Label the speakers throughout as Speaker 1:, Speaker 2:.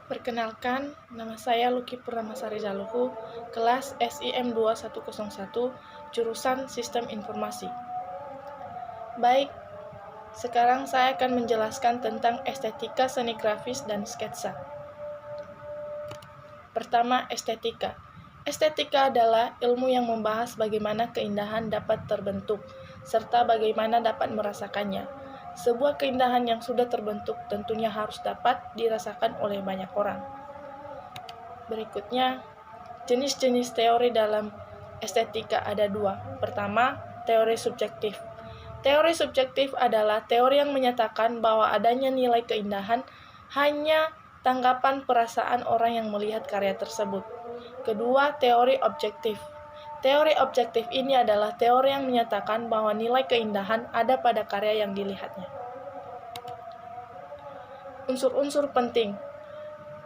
Speaker 1: Perkenalkan, nama saya Lucky Purnamasari Jaluhu, kelas SIM 2101, jurusan Sistem Informasi. Baik, sekarang saya akan menjelaskan tentang estetika seni grafis dan sketsa. Pertama, estetika. Estetika adalah ilmu yang membahas bagaimana keindahan dapat terbentuk, serta bagaimana dapat merasakannya. Sebuah keindahan yang sudah terbentuk tentunya harus dapat dirasakan oleh banyak orang. Berikutnya, jenis-jenis teori dalam estetika ada dua. Pertama, teori subjektif. Teori subjektif adalah teori yang menyatakan bahwa adanya nilai keindahan hanya tanggapan perasaan orang yang melihat karya tersebut. Kedua, teori objektif. Teori objektif ini adalah teori yang menyatakan bahwa nilai keindahan ada pada karya yang dilihatnya. Unsur-unsur penting.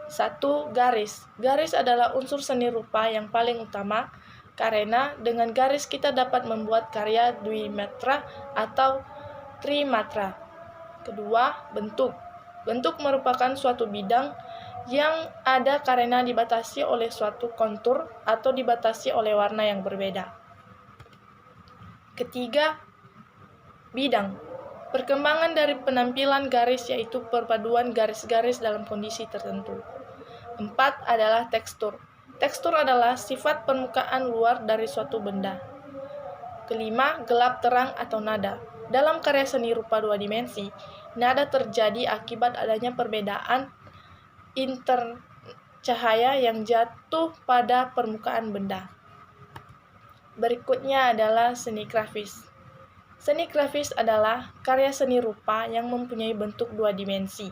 Speaker 1: 1. Garis. Garis adalah unsur seni rupa yang paling utama, karena dengan garis kita dapat membuat karya dwimatra atau trimatra. Kedua, bentuk. Bentuk merupakan suatu bidang yang ada karena dibatasi oleh suatu kontur atau dibatasi oleh warna yang berbeda. Ketiga, bidang. Perkembangan dari penampilan garis yaitu perpaduan garis-garis dalam kondisi tertentu. 4 adalah tekstur. Tekstur adalah sifat permukaan luar dari suatu benda. Kelima, gelap terang atau nada. Dalam karya seni rupa dua dimensi, nada terjadi akibat adanya perbedaan cahaya yang jatuh pada permukaan benda. Berikutnya adalah seni grafis. Seni grafis adalah karya seni rupa yang mempunyai bentuk dua dimensi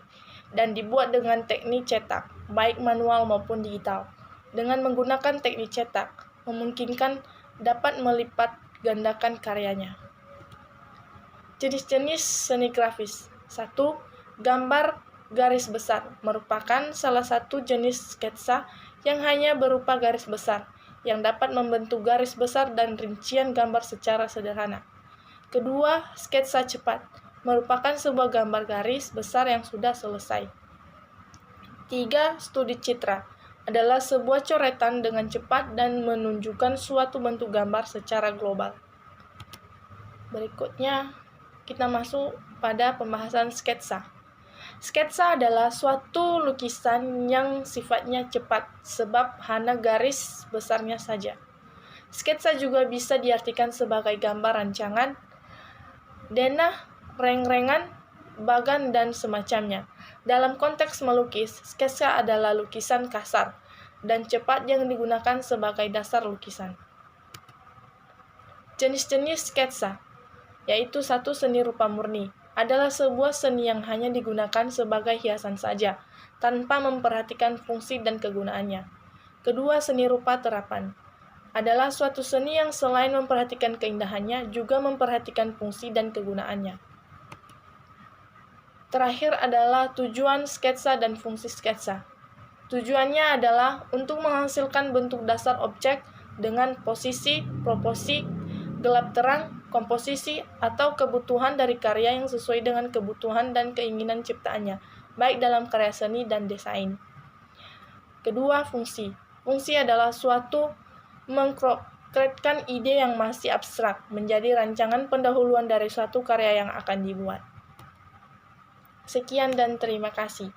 Speaker 1: dan dibuat dengan teknik cetak, baik manual maupun digital. Dengan menggunakan teknik cetak, memungkinkan dapat melipat gandakan karyanya. Jenis-jenis seni grafis. 1. Gambar garis besar merupakan salah satu jenis sketsa yang hanya berupa garis besar, yang dapat membentuk garis besar dan rincian gambar secara sederhana. Kedua, sketsa cepat merupakan sebuah gambar garis besar yang sudah selesai. 3. Studi citra adalah sebuah coretan dengan cepat dan menunjukkan suatu bentuk gambar secara global. Berikutnya, kita masuk pada pembahasan sketsa. Sketsa adalah suatu lukisan yang sifatnya cepat, sebab hanya garis besarnya saja. Sketsa juga bisa diartikan sebagai gambar rancangan, denah, reng-rengan, bagan, dan semacamnya. Dalam konteks melukis, sketsa adalah lukisan kasar dan cepat yang digunakan sebagai dasar lukisan. Jenis-jenis sketsa, yaitu 1. Seni rupa murni, adalah sebuah seni yang hanya digunakan sebagai hiasan saja, tanpa memperhatikan fungsi dan kegunaannya. Kedua, seni rupa terapan, adalah suatu seni yang selain memperhatikan keindahannya, juga memperhatikan fungsi dan kegunaannya. Terakhir adalah tujuan sketsa dan fungsi sketsa. Tujuannya adalah untuk menghasilkan bentuk dasar objek dengan posisi, proporsi, gelap terang, komposisi, atau kebutuhan dari karya yang sesuai dengan kebutuhan dan keinginan ciptaannya, baik dalam karya seni dan desain. Kedua, fungsi. Fungsi adalah suatu mengkonkretkan ide yang masih abstrak menjadi rancangan pendahuluan dari suatu karya yang akan dibuat. Sekian dan terima kasih.